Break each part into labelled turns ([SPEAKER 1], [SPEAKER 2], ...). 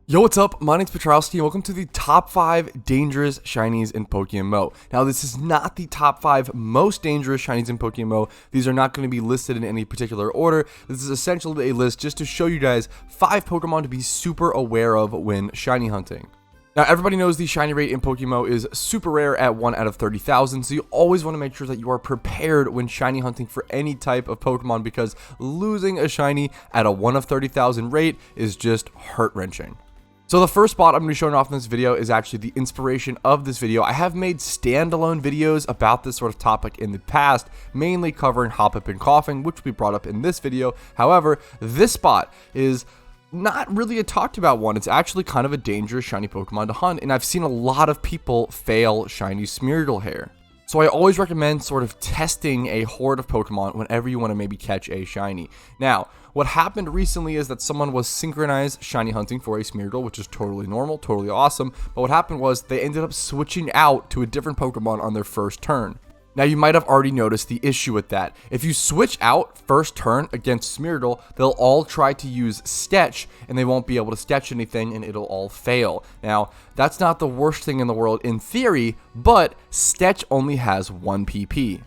[SPEAKER 1] Yo, what's up? My name's Patrouski, and welcome to the top 5 dangerous shinies in PokeMMO. Now, this is not the top 5 most dangerous shinies in PokeMMO. These are not going to be listed in any particular order. This is essentially a list just to show you guys 5 Pokemon to be super aware of when shiny hunting. Now, everybody knows the shiny rate in PokeMMO is super rare at 1 out of 30,000, so you always want to make sure that you are prepared when shiny hunting for any type of Pokemon, because losing a shiny at a 1 of 30,000 rate is just heart-wrenching. So the first spot I'm going to be showing off in this video is actually the inspiration of this video. I have made standalone videos about this sort of topic in the past, mainly covering Hoppip and coughing, which we brought up in this video. However, this spot is not really a talked about one. It's actually kind of a dangerous shiny Pokemon to hunt, and I've seen a lot of people fail shiny Smirtle hair. So I always recommend sort of testing a horde of Pokemon whenever you want to maybe catch a shiny. Now, what happened recently is that someone was synchronized shiny hunting for a Smirtle, which is totally normal, totally awesome. But what happened was they ended up switching out to a different Pokemon on their first turn. Now, you might have already noticed the issue with that. If you switch out first turn against Smirtle, they'll all try to use Sketch, and they won't be able to sketch anything, and it'll all fail. Now, that's not the worst thing in the world in theory, but Sketch only has 1 PP.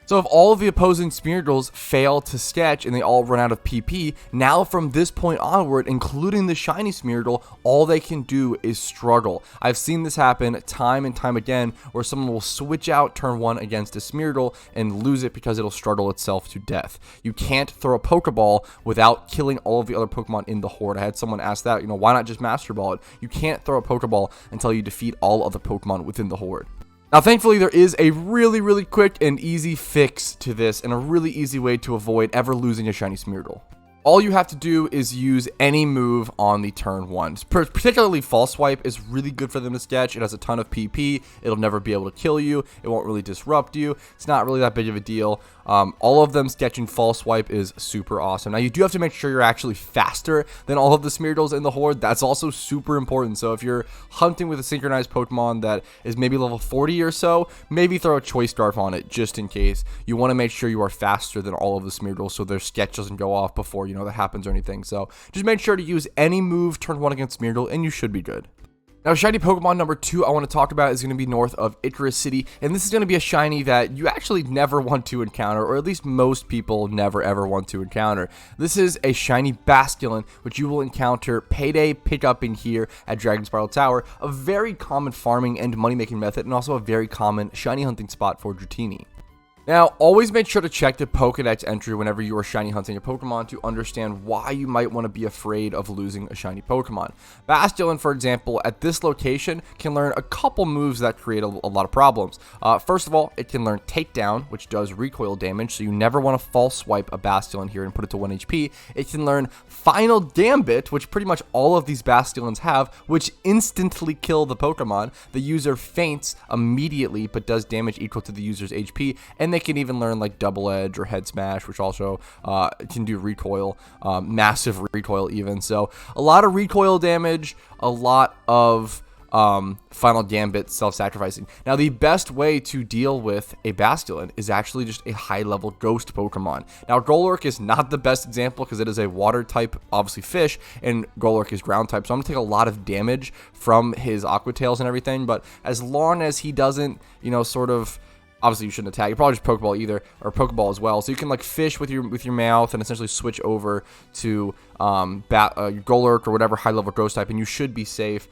[SPEAKER 1] So if all of the opposing Smirtles fail to sketch and they all run out of PP, now from this point onward, including the shiny Smirtle, all they can do is struggle. I've seen this happen time and time again, where someone will switch out turn 1 against a Smirtle and lose it because it'll struggle itself to death. You can't throw a Pokeball without killing all of the other Pokemon in the horde. I had someone ask that, why not just Master Ball it? You can't throw a Pokeball until you defeat all of the Pokemon within the horde. Now, thankfully, there is a really quick and easy fix to this, and a really easy way to avoid ever losing a shiny Smirtle. All you have to do is use any move on the turn 1. Particularly False Swipe is really good for them to sketch. It has a ton of PP. It'll never be able to kill you. It won't really disrupt you. It's not really that big of a deal. All of them sketching False Swipe is super awesome. Now, you do have to make sure you're actually faster than all of the Smirtles in the horde. That's also super important. So if you're hunting with a synchronized Pokemon that is maybe level 40 or so, maybe throw a Choice Scarf on it just in case. You want to make sure you are faster than all of the Smirtles so their sketch doesn't go off before that happens or anything. So just make sure to use any move turn 1 against Smirtle, and you should be good. Now, shiny Pokemon number 2 I want to talk about is going to be north of Icarus City, and this is going to be a shiny that you actually never want to encounter, or at least most people never ever want to encounter. This is a shiny Basculin, which you will encounter payday pickup in here at Dragon Spiral Tower, a very common farming and money-making method, and also a very common shiny hunting spot for Dratini. Now, always make sure to check the Pokedex entry whenever you are shiny hunting a Pokemon to understand why you might want to be afraid of losing a shiny Pokemon. Basculin, for example, at this location can learn a couple moves that create a lot of problems. First of all, it can learn Takedown, which does recoil damage, so you never want to False Swipe a Basculin here and put it to 1 HP. It can learn Final Gambit, which pretty much all of these Basculins have, which instantly kill the Pokemon. The user faints immediately, but does damage equal to the user's HP, and they can even learn like Double Edge or Head Smash, which also can do recoil, massive recoil even. So a lot of recoil damage, a lot of Final Gambit self-sacrificing. Now, the best way to deal with a Basculin is actually just a high-level ghost Pokemon. Now, Golurk is not the best example because it is a water type, obviously fish, and Golurk is ground type, so I'm going to take a lot of damage from his Aqua Tails and everything, but as long as he doesn't, sort of... Obviously, you shouldn't attack. You probably just Pokeball either, or Pokeball as well. So you can like fish with your mouth and essentially switch over to Golurk or whatever high level ghost type, and you should be safe.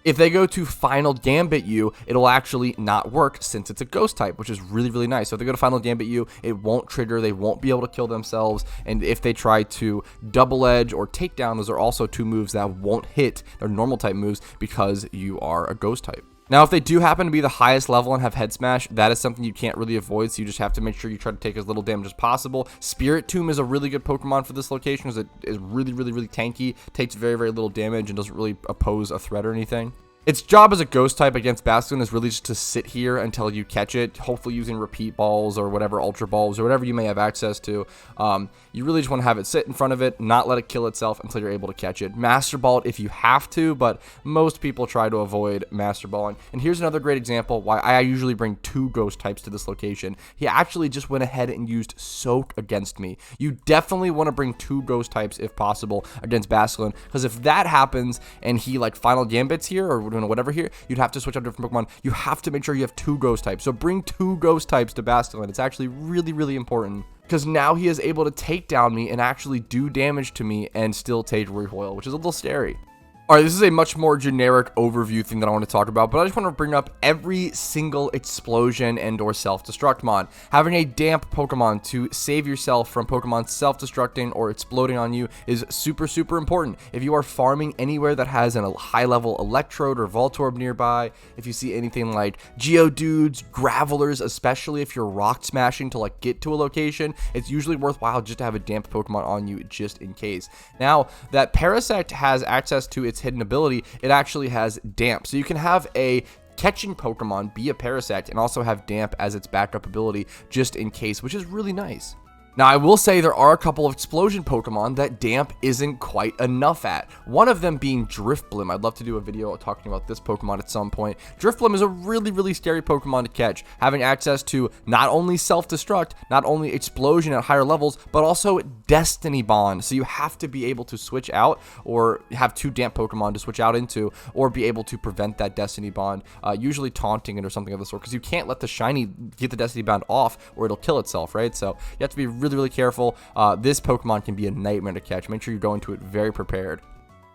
[SPEAKER 1] If they go to Final Gambit you, it'll actually not work since it's a ghost type, which is really nice. So if they go to Final Gambit you, it won't trigger. They won't be able to kill themselves. And if they try to Double Edge or Takedown, those are also 2 moves that won't hit. They're normal type moves because you are a ghost type. Now, if they do happen to be the highest level and have Head Smash, that is something you can't really avoid, so you just have to make sure you try to take as little damage as possible. Spirit Tomb is a really good Pokemon for this location, because it is really tanky, takes very little damage, and doesn't really oppose a threat or anything. Its job as a ghost type against Basculin is really just to sit here until you catch it, hopefully using repeat balls or whatever ultra balls or whatever you may have access to. You really just want to have it sit in front of it, not let it kill itself until you're able to catch it. Master Ball it if you have to, but most people try to avoid Master Balling. And here's another great example why I usually bring 2 ghost types to this location. He actually just went ahead and used Soak against me. You definitely want to bring 2 ghost types if possible against Basculin, because if that happens and he like final gambits here or whatever here, you'd have to switch out different Pokemon. You have to make sure you have 2 ghost types. So bring 2 ghost types to Basculin. It's actually really, really important, because now he is able to take down me and actually do damage to me and still take recoil, which is a little scary. Alright, this is a much more generic overview thing that I want to talk about, but I just want to bring up every single explosion and or self-destruct mod. Having a damp Pokemon to save yourself from Pokemon self-destructing or exploding on you is super, super important. If you are farming anywhere that has a high-level Electrode or Voltorb nearby, if you see anything like Geodudes, Gravelers, especially if you're rock smashing to like get to a location, it's usually worthwhile just to have a damp Pokemon on you just in case. Now, that Parasect has access to its hidden ability, it actually has damp, so you can have a catching Pokemon be a Parasect and also have damp as its backup ability just in case, which is really nice. Now, I will say there are a couple of explosion Pokemon that damp isn't quite enough at. One of them being Drifblim. I'd love to do a video talking about this Pokemon at some point. Drifblim is a really, really scary Pokemon to catch, having access to not only self-destruct, not only explosion at higher levels, but also Destiny Bond. So you have to be able to switch out or have 2 damp Pokemon to switch out into, or be able to prevent that Destiny Bond, usually taunting it or something of the sort, because you can't let the shiny get the Destiny Bond off or it'll kill itself, right? So you have to be really careful. This Pokemon can be a nightmare to catch. Make sure you go into it very prepared.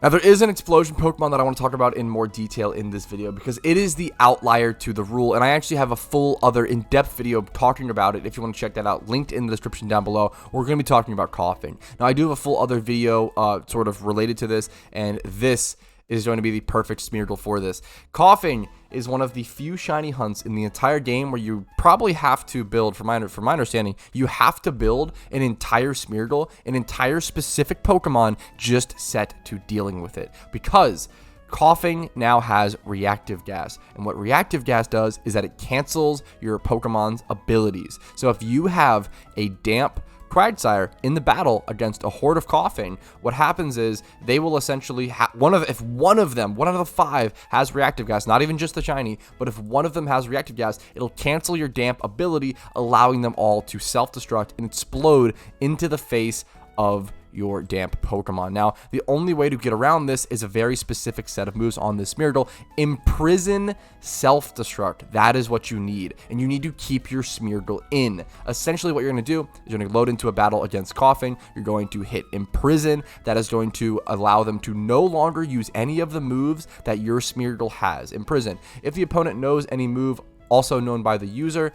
[SPEAKER 1] Now, there is an explosion Pokemon that I want to talk about in more detail in this video, because it is the outlier to the rule, and I actually have a full other in-depth video talking about it if you want to check that out, linked in the description down below. We're going to be talking about coughing. Now, I do have a full other video sort of related to this, and this is going to be the perfect Smirtle for this. Coughing is one of the few shiny hunts in the entire game where you probably have to build, from my understanding, you have to build an entire Smirtle, an entire specific Pokemon just set to dealing with it, because coughing now has reactive gas, and what reactive gas does is that it cancels your Pokemon's abilities. So if you have a damp Quagsire in the battle against a horde of coughing, what happens is they will essentially if one of the 5 has reactive gas, not even just the shiny, but if one of them has reactive gas, it'll cancel your damp ability, allowing them all to self-destruct and explode into the face of your damp Pokemon. Now, the only way to get around this is a very specific set of moves on this Smirtle. Imprison self-destruct. That is what you need, and you need to keep your Smirtle in. Essentially, what you're going to do is you're going to load into a battle against coughing. You're going to hit Imprison. That is going to allow them to no longer use any of the moves that your Smirtle has. Imprison. If the opponent knows any move also known by the user,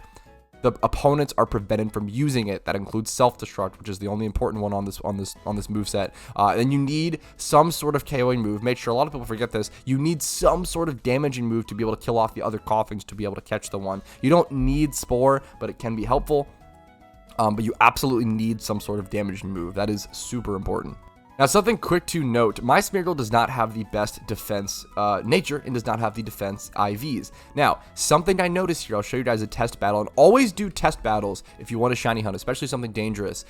[SPEAKER 1] the opponents are prevented from using it. That includes self-destruct, which is the only important one on this moveset. And you need some sort of KOing move. Make sure, a lot of people forget this, you need some sort of damaging move to be able to kill off the other coughings to be able to catch the one. You don't need Spore, but it can be helpful. But you absolutely need some sort of damaging move. That is super important. Now, something quick to note, my Smirtle does not have the best defense nature and does not have the defense IVs. Now, something I noticed here, I'll show you guys a test battle, and always do test battles if you want a shiny hunt, especially something dangerous.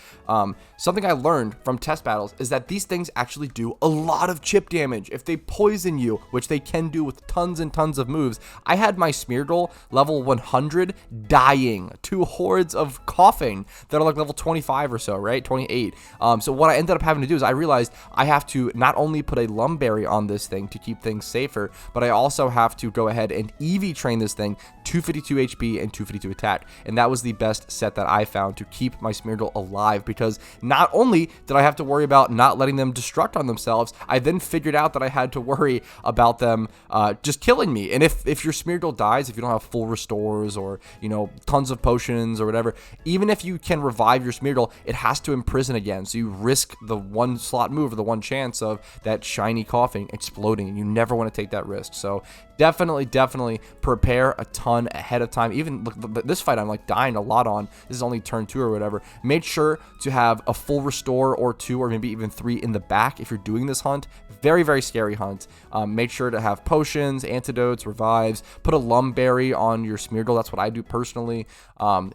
[SPEAKER 1] Something I learned from test battles is that these things actually do a lot of chip damage. If they poison you, which they can do with tons and tons of moves, I had my Smirtle level 100 dying to hordes of coughing that are like level 25 or so, right? 28. So what I ended up having to do is I realized I have to not only put a Lumberry on this thing to keep things safer, but I also have to go ahead and EV train this thing 252 HP and 252 attack. And that was the best set that I found to keep my Smirtle alive, because not only did I have to worry about not letting them destruct on themselves, I then figured out that I had to worry about them just killing me. And if your Smirtle dies, if you don't have full restores or, you know, tons of potions or whatever, even if you can revive your Smirtle, it has to imprison again. So you risk the one slot move or the one chance of that shiny coughing exploding, and you never want to take that risk. So definitely prepare a ton ahead of time. Even look, this fight I'm like dying a lot on. This is only turn 2 or whatever. Make sure to have a full restore or 2 or maybe even 3 in the back if you're doing this hunt. Very scary hunt. Make sure to have potions, antidotes, revives. Put a Lumberry on your Smirtle. That's what I do personally.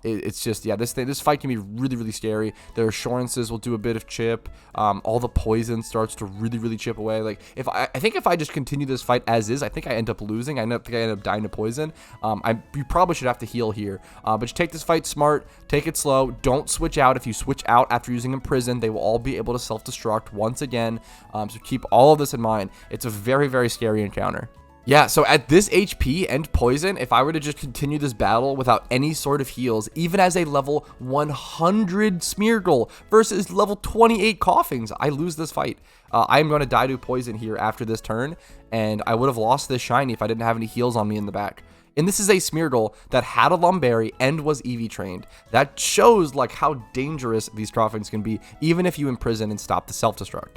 [SPEAKER 1] It's just, yeah, this fight can be really scary. Their assurances will do a bit of chip. All the poison starts to really chip away. Like, I think if I just continue this fight as is, I think I end up losing. I end up dying to poison. You probably should have to heal here. But just take this fight smart. Take it slow. Don't switch out. If you switch out after using Imprison, they will all be able to self-destruct once again. So keep all of this in mind. It's a very scary encounter. Yeah, so at this HP and poison, if I were to just continue this battle without any sort of heals, even as a level 100 Smirtle versus level 28 Coughings, I lose this fight. I'm going to die to poison here after this turn, and I would have lost this shiny if I didn't have any heals on me in the back. And this is a Smirtle that had a Lumberry and was EV trained. That shows like how dangerous these Coughings can be, even if you imprison and stop the self-destruct.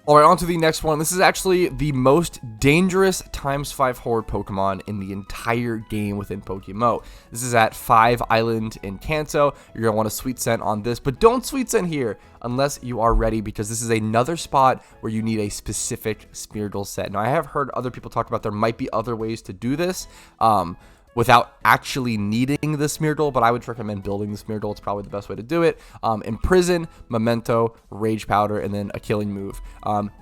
[SPEAKER 1] Alright, on to the next one. This is actually the most dangerous ×5 horde Pokemon in the entire game within PokeMMO. This is at 5 Island in Kanto. You're going to want to Sweet Scent on this, but don't Sweet Scent here unless you are ready, because this is another spot where you need a specific Smirtle set. Now, I have heard other people talk about there might be other ways to do this, without actually needing the Smirtle, but I would recommend building the Smirtle. It's probably the best way to do it. Imprison, Memento, Rage Powder, and then a killing move.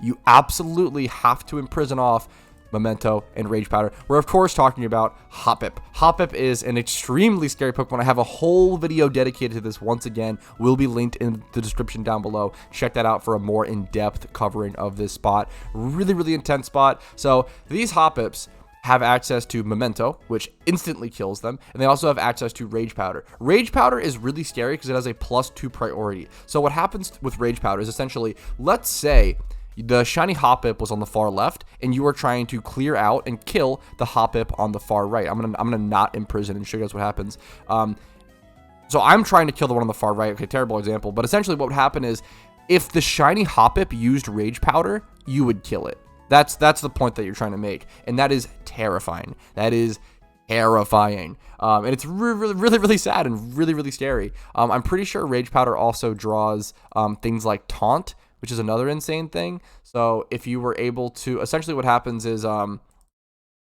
[SPEAKER 1] You absolutely have to imprison off Memento and Rage Powder. We're of course talking about Hoppip. Hoppip is an extremely scary Pokemon. I have a whole video dedicated to this. Once again, will be linked in the description down below. Check that out for a more in-depth covering of this spot. Really intense spot. So these Hoppips have access to Memento, which instantly kills them, and they also have access to Rage Powder. Rage Powder is really scary because it has a +2 priority. So what happens with Rage Powder is essentially, let's say the shiny Hoppip was on the far left, and you are trying to clear out and kill the Hoppip on the far right. I'm gonna not imprison and show you guys what happens. So I'm trying to kill the one on the far right. Okay, terrible example, but essentially what would happen is if the shiny Hoppip used Rage Powder, you would kill it. That's the point that you're trying to make, and that is terrifying. That is terrifying, and it's really sad and really scary. I'm pretty sure Rage Powder also draws things like Taunt, which is another insane thing. So if you were able to, essentially what happens is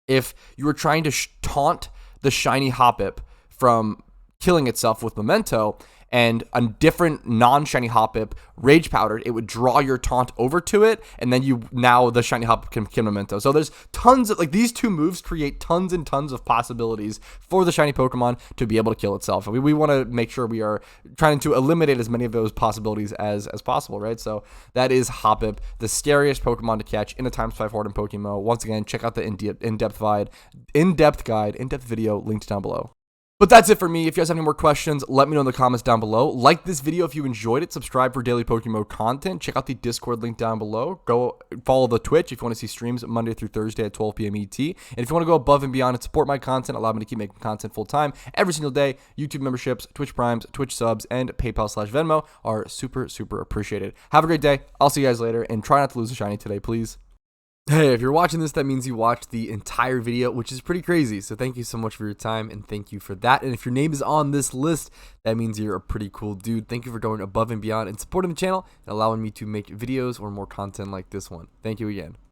[SPEAKER 1] if you were trying to taunt the shiny Hoppip from killing itself with Memento, and a different non-shiny Hoppip Rage Powdered, it would draw your taunt over to it, and then now the shiny Hoppip can kill Memento. So there's tons of, like, these two moves create tons and tons of possibilities for the shiny Pokemon to be able to kill itself. We want to make sure we are trying to eliminate as many of those possibilities as possible, right? So that is Hoppip, the scariest Pokemon to catch in a ×5 horde in PokeMMO. Once again, check out the in-depth guide, in-depth video linked down below. But that's it for me. If you guys have any more questions, let me know in the comments down below. Like this video if you enjoyed it. Subscribe for daily PokeMMO content. Check out the Discord link down below. Go follow the Twitch if you want to see streams Monday through Thursday at 12 p.m. ET. And if you want to go above and beyond and support my content, allow me to keep making content full time every single day, YouTube memberships, Twitch Primes, Twitch subs, and PayPal/Venmo are super appreciated. Have a great day. I'll see you guys later, and try not to lose a shiny today, please. Hey, if you're watching this, that means you watched the entire video, which is pretty crazy. So thank you so much for your time, and thank you for that. And if your name is on this list, that means you're a pretty cool dude. Thank you for going above and beyond and supporting the channel and allowing me to make videos or more content like this one. Thank you again.